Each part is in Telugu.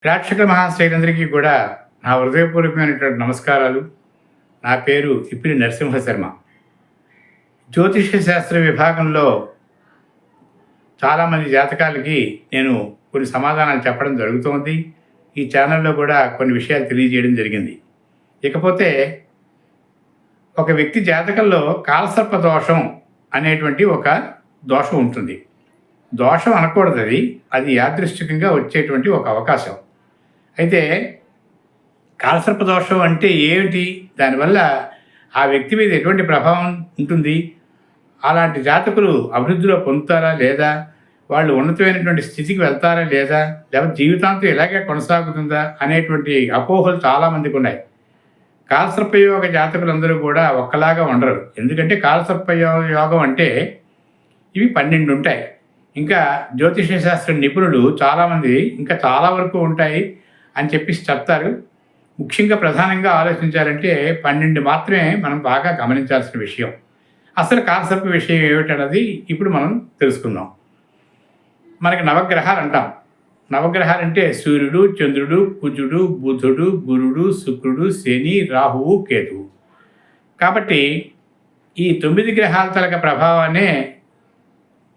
ప్రేక్షక మహాశ్రేయులందరికీ కూడా నా హృదయపూర్వకమైనటువంటి నమస్కారాలు. నా పేరు ఇప్పిలి నరసింహ శర్మ. జ్యోతిష శాస్త్ర విభాగంలో చాలామంది జాతకాలకి నేను కొన్ని సమాధానాలు చెప్పడం జరుగుతోంది. ఈ ఛానల్లో కూడా కొన్ని విషయాలు తెలియజేయడం జరిగింది. ఇకపోతే ఒక వ్యక్తి జాతకంలో కాలసర్ప దోషం అనేటువంటి ఒక దోషం ఉంటుంది. దోషం అనకూడదు, అది యాదృష్టికంగా వచ్చేటువంటి ఒక అవకాశం. అయితే కాలసర్ప దోషం అంటే ఏమిటి, దానివల్ల ఆ వ్యక్తి మీద ఎటువంటి ప్రభావం ఉంటుంది, అలాంటి జాతకులు అభివృద్ధిలో పొందుతారా లేదా, వాళ్ళు ఉన్నతమైనటువంటి స్థితికి వెళ్తారా లేదా, లేకపోతే జీవితాంతం ఇలాగే కొనసాగుతుందా అనేటువంటి అపోహలు చాలామందికి ఉన్నాయి. కాలసర్పయోగ జాతకులందరూ కూడా ఒక్కలాగా ఉండరు. ఎందుకంటే యోగం అంటే ఇవి 12 ఉంటాయి. ఇంకా జ్యోతిష శాస్త్ర నిపుణులు చాలామంది ఇంకా చాలా వరకు ఉంటాయి అని చెప్పేసి చెప్తారు. ముఖ్యంగా ప్రధానంగా ఆలోచించాలంటే 12 మాత్రమే మనం బాగా గమనించాల్సిన విషయం. అసలు కాలసర్ప విషయం ఏమిటన్నది ఇప్పుడు మనం తెలుసుకుందాం. మనకి నవగ్రహాలు అంటాం. నవగ్రహాలు అంటే సూర్యుడు, చంద్రుడు, కుజుడు, బుధుడు, గురుడు, శుక్రుడు, శని, రాహువు, కేతువు. కాబట్టి ఈ 9 గ్రహాల తలక ప్రభావాన్నే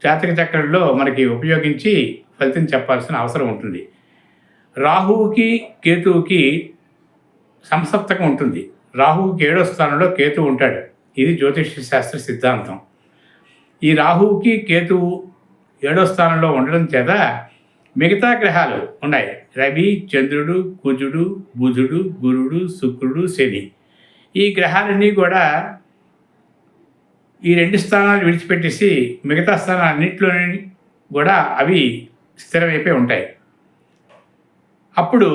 జాతక చక్రంలో మనకి ఉపయోగించి ఫలితం చెప్పాల్సిన అవసరం ఉంటుంది. రాహువుకి కేతువుకి సంసప్తకం ఉంటుంది. రాహువుకి 7వ స్థానంలో కేతువు ఉంటాడు. ఇది జ్యోతిష శాస్త్ర సిద్ధాంతం. ఈ రాహువుకి కేతువు 7వ స్థానంలో ఉండడం చేత మిగతా గ్రహాలు ఉన్నాయి. రవి, చంద్రుడు, కుజుడు, బుధుడు, గురుడు, శుక్రుడు, శని. ఈ గ్రహాలన్నీ కూడా ఈ 2 స్థానాలు విడిచిపెట్టేసి మిగతా స్థానాలన్నింటిలోని కూడా అవి స్థిరమైపోయి ఉంటాయి. అప్పుడు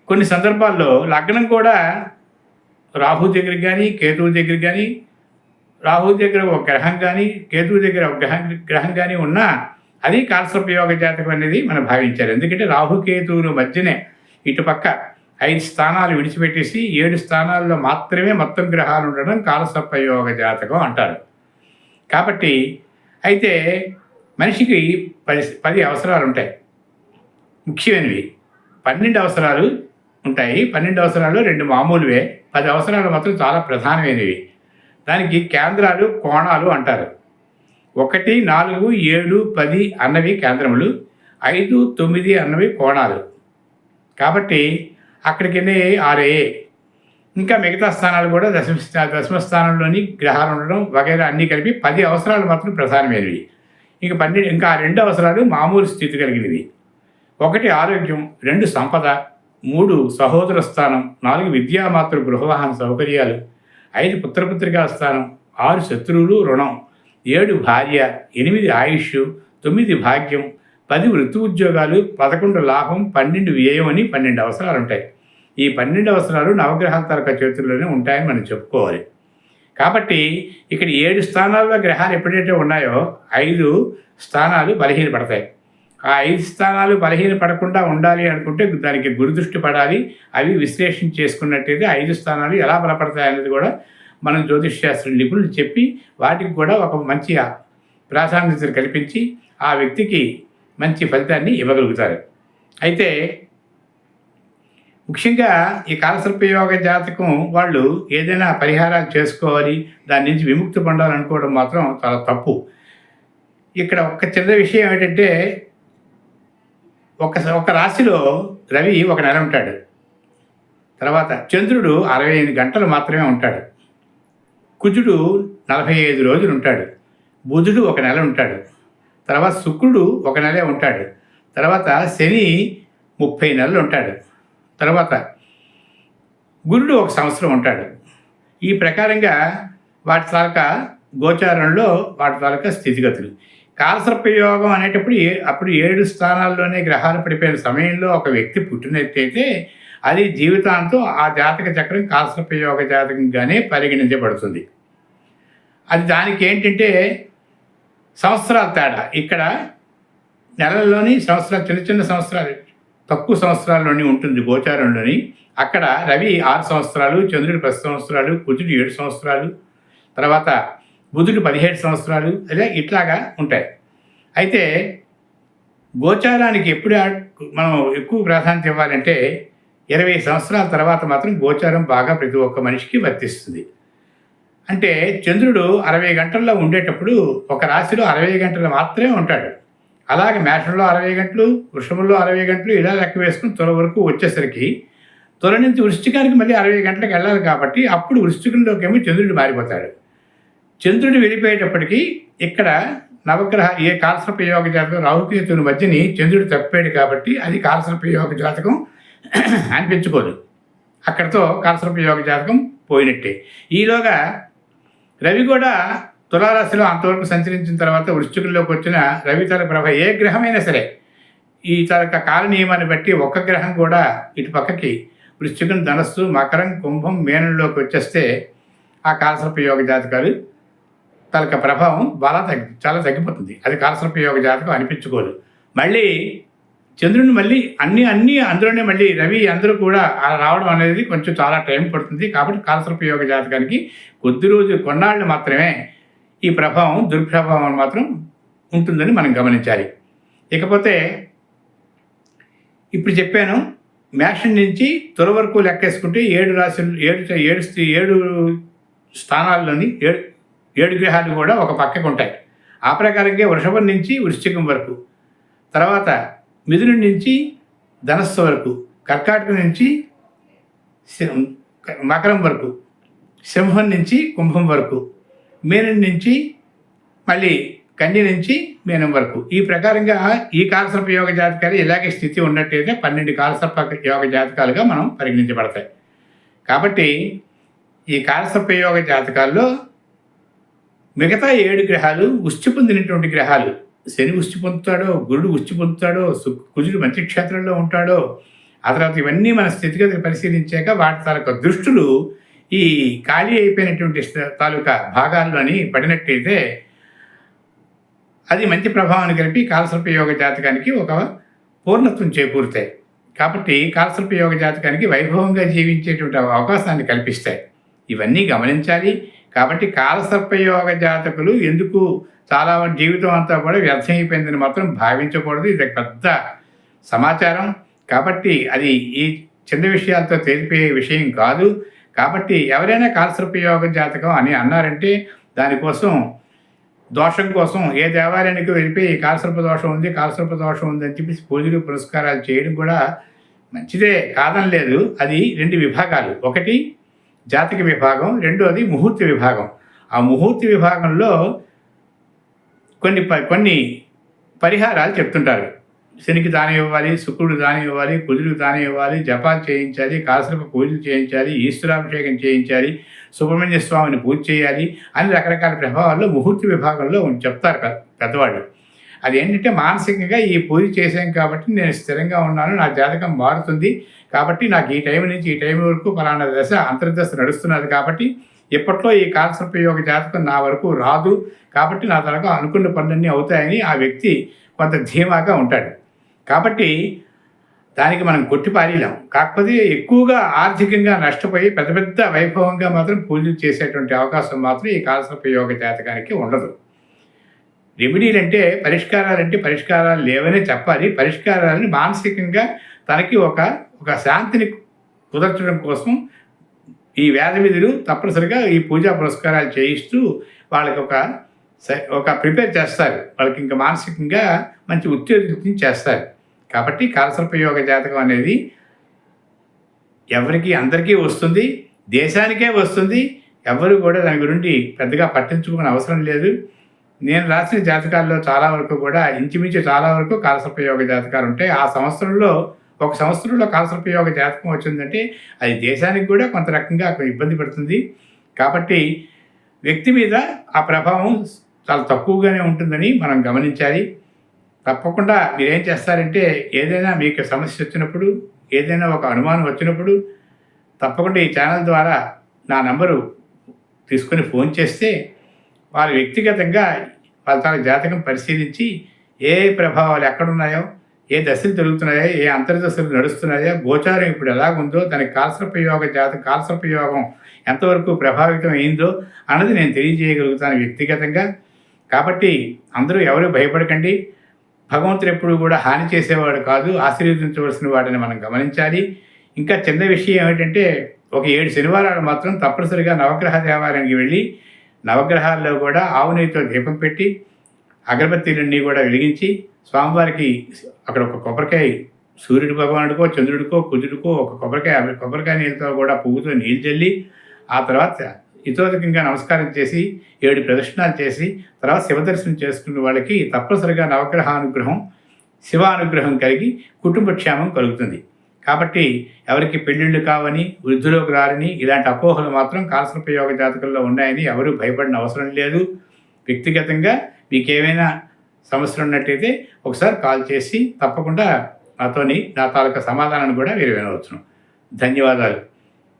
కొన్ని సందర్భాల్లో లగ్నం కూడా రాహు దగ్గరికి కానీ, కేతువు దగ్గరికి కానీ, రాహు దగ్గర ఒక గ్రహం కానీ, కేతువు దగ్గర ఒక గ్రహం కానీ ఉన్నా అది కాలసర్పయోగ జాతకం అనేది మనం భావించాలి. ఎందుకంటే రాహుకేతువుల మధ్యనే ఇటుపక్క 5 స్థానాలు విడిచిపెట్టేసి 7 స్థానాల్లో మాత్రమే మొత్తం గ్రహాలు ఉండడం కాలసర్పయోగ జాతకం అంటారు. కాబట్టి అయితే మనిషికి 10 అవసరాలు ఉంటాయి, ముఖ్యమైనవి. 12 అవసరాలు ఉంటాయి. 12 అవసరాలు 2 మామూలువే, 10 అవసరాలు మాత్రం చాలా ప్రధానమైనవి. దానికి కేంద్రాలు, కోణాలు అంటారు. 1, 4, 7, 10 అన్నవి కేంద్రములు, 5, 9 అన్నవి కోణాలు. కాబట్టి అక్కడికి 6 ఇంకా మిగతా స్థానాలు కూడా దశమ స్థానంలోని గ్రహాలు ఉండడం వగైరా అన్నీ కలిపి 10 అవసరాలు మాత్రం ప్రధానమైనవి. ఇంకా 12 ఇంకా 2 అవసరాలు మామూలు స్థితి కలిగినవి. 1 ఆరోగ్యం, 2 సంపద, 3 సహోదర స్థానం, 4 విద్యామాతృ గృహవాహన సౌకర్యాలు, 5 పుత్రపుత్రికా స్థానం, 6 శత్రువులు రుణం, 7 భార్య, 8 ఆయుష్, 9 భాగ్యం, 10 వృత్తి ఉద్యోగాలు, 11 లాభం, 12 వ్యయం అని 12 అవసరాలు ఉంటాయి. ఈ 12 అవసరాలు నవగ్రహాల తరక చేతుల్లోనే ఉంటాయని మనం చెప్పుకోవాలి. కాబట్టి ఇక్కడ 7 స్థానాల్లో గ్రహాలు ఎప్పుడైతే ఉన్నాయో 5 స్థానాలు బలహీనపడతాయి. ఆ 5 స్థానాలు బలహీనపడకుండా ఉండాలి అనుకుంటే దానికి గురుదృష్టి పడాలి. అవి విశ్లేషణ చేసుకున్నట్టయితే 5 స్థానాలు ఎలా బలపడతాయి అనేది కూడా మనం జ్యోతిష్ శాస్త్ర నిపుణులు చెప్పి వాటికి కూడా ఒక మంచి ప్రాధాన్యతను కల్పించి ఆ వ్యక్తికి మంచి ఫలితాన్ని ఇవ్వగలుగుతారు. అయితే ముఖ్యంగా ఈ కాలసర్పయోగ జాతకం వాళ్ళు ఏదైనా పరిహారాలు చేసుకోవాలి, దాని నుంచి విముక్తి పొందాలనుకోవడం మాత్రం చాలా తప్పు. ఇక్కడ ఒక చిన్న విషయం ఏంటంటే ఒక రాశిలో రవి 1 నెల ఉంటాడు. తర్వాత చంద్రుడు 65 గంటలు మాత్రమే ఉంటాడు. కుజుడు 45 రోజులు ఉంటాడు. బుధుడు 1 నెల ఉంటాడు. తర్వాత శుక్రుడు 1 నెలే ఉంటాడు. తర్వాత శని 30 నెలలు ఉంటాడు. తర్వాత గురుడు 1 సంవత్సరం ఉంటాడు. ఈ ప్రకారంగా వాటి తాలూకా గోచారంలో వాటి తాలూకా స్థితిగతులు. కాలసర్పయోగం అనేటప్పుడు అప్పుడు 7 స్థానాల్లోనే గ్రహాలు పడిపోయిన సమయంలో ఒక వ్యక్తి పుట్టినట్టయితే అది జీవితాంతం ఆ జాతక చక్రం కాలసర్పయోగ జాతకంగానే పరిగణించబడుతుంది. అది దానికి ఏంటంటే సంవత్సరాల తేడా. ఇక్కడ నెలల్లోని సంవత్సరాలు, చిన్న చిన్న సంవత్సరాలు, తక్కువ సంవత్సరాల్లోని ఉంటుంది గోచారంలోని. అక్కడ రవి 6 సంవత్సరాలు, చంద్రుడు 10 సంవత్సరాలు, కుజుడు 7 సంవత్సరాలు, తర్వాత బుధుడు 17 సంవత్సరాలు, అదే ఇట్లాగా ఉంటాయి. అయితే గోచారానికి ఎప్పుడు మనం ఎక్కువ ప్రాధాన్యత ఇవ్వాలంటే 20 సంవత్సరాల తర్వాత మాత్రం గోచారం బాగా ప్రతి ఒక్క మనిషికి వర్తిస్తుంది. అంటే చంద్రుడు 60 గంటల్లో ఉండేటప్పుడు ఒక రాశిలో 60 గంటలు మాత్రమే ఉంటాడు. అలాగే మేషంలో 60 గంటలు, వృషభంలో 60 గంటలు ఇలా లెక్క వేసుకుని తుల వరకు వచ్చేసరికి తుల నుంచి వృశ్చికానికి మళ్ళీ 60 గంటలకు వెళ్ళాలి కాబట్టి అప్పుడు వృశ్చికంలోకేమో చంద్రుడు మారిపోతాడు. చంద్రుడు వెళ్ళిపోయేటప్పటికీ ఇక్కడ నవగ్రహ ఏ కాలసర్ప యోగ జాతకం రాహుకేతువుల మధ్యని చంద్రుడు తప్పాడు కాబట్టి అది కాలసర్ప యోగ జాతకం అనిపించుకోదు. అక్కడితో కాలసర్ప యోగ జాతకం పోయినట్టే. ఈలోగా రవి కూడా తులారాశిలో అంతవరకు సంచరించిన తర్వాత వృశ్చికంలోకి వచ్చిన రవి తల ప్రభ ఏ గ్రహమైనా సరే ఈ తరక కాల నియమాన్ని బట్టి ఒక్క గ్రహం కూడా ఇటు పక్కకి వృశ్చికం, ధనస్సు, మకరం, కుంభం, మీనంలోకి వచ్చేస్తే ఆ కాలసర్ప యోగ జాతకాలు తలక ప్రభావం చాలా తగ్గిపోతుంది. అది కాలసర్ప యోగ జాతకం అనిపించుకోదు. మళ్ళీ చంద్రుని మళ్ళీ అన్నీ అందులోనే మళ్ళీ రవి అందరూ కూడా రావడం అనేది కొంచెం చాలా టైం పడుతుంది. కాబట్టి కాలసర్ప యోగ జాతకానికి కొన్నాళ్ళు మాత్రమే ఈ ప్రభావం దుర్ప్రభావం మాత్రం ఉంటుందని మనం గమనించాలి. ఇకపోతే ఇప్పుడు చెప్పాను, మేషం నుంచి తుల వరకు లెక్కేసుకుంటే 7 రాశులు 7 స్థానాల్లోని 7 గ్రహాలు కూడా ఒక పక్కకు ఉంటాయి. ఆ ప్రకారంగా వృషభం నుంచి వృశ్చికం వరకు, తర్వాత మిథునం నుంచి ధనస్సు వరకు, కర్కాటకం నుంచి మకరం వరకు, సింహం నుంచి కుంభం వరకు, మీనం నుంచి మళ్ళీ కన్య నుంచి మీనం వరకు. ఈ ప్రకారంగా ఈ కాలసర్ప యోగ జాతకాలు ఇలాగే స్థితి ఉన్నట్టయితే 12 కాలసర్ప యోగ జాతకాలుగా మనం పరిగణించబడతాయి. కాబట్టి ఈ కాలసర్ప యోగ జాతకాల్లో మిగతా 7 గ్రహాలు ఉష్టి పొందినటువంటి గ్రహాలు, శని ఉష్టి పొందుతాడో, గురుడు ఉష్టి పొందుతాడో, కుజుడు మంచి క్షేత్రంలో ఉంటాడో, ఆ తర్వాత ఇవన్నీ మన స్థితిగతులు పరిశీలించాక వాటి తాలూకా దృష్టులు ఈ ఖాళీ అయిపోయినటువంటి తాలూకా భాగాల్లోని పడినట్టయితే అది మంచి ప్రభావాన్ని కలిపి కాలసర్ప యోగ జాతకానికి ఒక పూర్ణత్వం చేకూరుతాయి. కాబట్టి కాలసర్ప యోగ జాతకానికి వైభవంగా జీవించేటువంటి అవకాశాన్ని కల్పిస్తాయి. ఇవన్నీ గమనించాలి. కాబట్టి కాలసర్ప యోగ జాతకులు ఎందుకు చాలా జీవితం అంతా కూడా వ్యర్థమైపోయిందని మాత్రం భావించకూడదు. ఇది పెద్ద సమాచారం. కాబట్టి అది ఈ చిన్న విషయాలతో తెలిపే విషయం కాదు. కాబట్టి ఎవరైనా కాలసర్ప యోగ జాతకం అని అన్నారంటే దానికోసం దోషం కోసం ఏ దేవాలయానికి వెళ్ళిపోయి కాలసర్ప దోషం ఉంది, కాలసర్ప దోషం ఉంది అని చెప్పేసి పూజలు పురస్కారాలు చేయడం కూడా మంచిదే, కాదనలేదు. అది 2 విభాగాలు. ఒకటి జాతక విభాగం, రెండోది ముహూర్త విభాగం. ఆ ముహూర్త విభాగంలో కొన్ని పరిహారాలు చెప్తుంటారు. శనికి దానం ఇవ్వాలి, శుక్రుడు దానం ఇవ్వాలి, కుజుడికి దానం ఇవ్వాలి, జపాలు చేయించాలి, కాలసర్ప పూజలు చేయించాలి, ఈశ్వరాభిషేకం చేయించాలి, సుబ్రహ్మణ్య స్వామిని పూజ చేయాలి అని రకరకాల ప్రభావాల్లో ముహూర్త విభాగంలో చెప్తారు పెద్దవాళ్ళు. అదేంటంటే మానసికంగా ఈ పూజ చేశాం కాబట్టి నేను స్థిరంగా ఉన్నాను, నా జాతకం మారుతుంది, కాబట్టి నాకు ఈ టైం నుంచి ఈ టైం వరకు ఫలానా దశ అంతర్దశ నడుస్తున్నది, కాబట్టి ఇప్పట్లో ఈ కాలసర్ప యోగ జాతకం నా వరకు రాదు, కాబట్టి నా తనకు అనుకున్న పనులన్నీ అవుతాయని ఆ వ్యక్తి కొంత ధీమాగా ఉంటాడు. కాబట్టి దానికి మనం కొట్టిపారేయలేం. కాకపోతే ఎక్కువగా ఆర్థికంగా నష్టపోయి పెద్ద పెద్ద వైభవంగా మాత్రం పూజలు చేసేటువంటి అవకాశం మాత్రం ఈ కాలసర్ప యోగ జాతకానికి ఉండదు. రెమెడీలంటే పరిష్కారాలు లేవనే చెప్పాలి. పరిష్కారాలని మానసికంగా తనకి ఒక శాంతిని కుదర్చడం కోసం ఈ వేద విధులు తప్పనిసరిగా ఈ పూజా పురస్కారాలు చేయిస్తూ వాళ్ళకి ఒక ప్రిపేర్ చేస్తారు. వాళ్ళకి ఇంకా మానసికంగా మంచి ఉత్తేజితం చేస్తారు. కాబట్టి కాలసర్ప యోగ జాతకం అనేది అందరికీ వస్తుంది, దేశానికే వస్తుంది. ఎవరు కూడా దాని గురించి పెద్దగా పట్టించుకునే అవసరం లేదు. నేను రాసిన జాతకాల్లో చాలా వరకు కూడా ఇంచుమించు చాలా వరకు కాలసర్ప యోగ జాతకాలు ఉంటాయి. ఆ ఒక సంవత్సరంలో కాలసర్ప యోగ జాతకం వచ్చిందంటే అది దేశానికి కూడా కొంత రకంగా ఇబ్బంది పడుతుంది. కాబట్టి వ్యక్తి మీద ఆ ప్రభావం చాలా తక్కువగానే ఉంటుందని మనం గమనించాలి. తప్పకుండా మీరేం చేస్తారంటే ఏదైనా మీకు సమస్య వచ్చినప్పుడు, ఏదైనా ఒక అనుమానం వచ్చినప్పుడు తప్పకుండా ఈ ఛానల్ ద్వారా నా నంబరు తీసుకొని ఫోన్ చేస్తే వారు వ్యక్తిగతంగా వాళ్ళ తన జాతకం పరిశీలించి ఏ ప్రభావాలు ఎక్కడున్నాయో, ఏ దశలు జరుగుతున్నాయో, ఏ అంతర్దశలు నడుస్తున్నాయో, గోచారం ఇప్పుడు ఎలాగుందో, దానికి కాలసర్ప యోగం ఎంతవరకు ప్రభావితం అయిందో అన్నది నేను తెలియజేయగలుగుతాను వ్యక్తిగతంగా. కాబట్టి అందరూ ఎవరు భయపడకండి. భగవంతుడు ఎప్పుడు కూడా హాని చేసేవాడు కాదు, ఆశీర్వదించవలసిన వాడని మనం గమనించాలి. ఇంకా చిన్న విషయం ఏమిటంటే, ఒక 7 శనివారాలు మాత్రం తప్పనిసరిగా నవగ్రహ దేవాలయానికి వెళ్ళి నవగ్రహాల్లో కూడా ఆవు నెయ్యితో దీపం పెట్టి అగరబత్తీలన్నీ కూడా వెలిగించి స్వామివారికి అక్కడ ఒక కొబ్బరికాయ, సూర్యుడి భగవానుడికో చంద్రుడికో కుజుడికో ఒక కొబ్బరికాయ నీళ్ళతో కూడా పువ్వుతో నీళ్ళు చల్లి ఆ తర్వాత హితోధికంగా నమస్కారం చేసి 7 ప్రదక్షిణాలు చేసి తర్వాత శివదర్శనం చేసుకున్న వాళ్ళకి తప్పనిసరిగా నవగ్రహ అనుగ్రహం, శివ అనుగ్రహం కలిగి కుటుంబ క్షేమం కలుగుతుంది. కాబట్టి ఎవరికి పెళ్ళిళ్ళు కావని, వృద్ధులోకి రారని ఇలాంటి అపోహలు మాత్రం కాలసర్పయోగ జాతకంలో ఉన్నాయని ఎవరూ భయపడిన అవసరం లేదు. వ్యక్తిగతంగా మీకేమైనా సమస్యలు ఉన్నట్టయితే ఒకసారి కాల్ చేసి తప్పకుండా నా తాలూకా సమాధానాన్ని కూడా మీరు వినవచ్చును. ధన్యవాదాలు.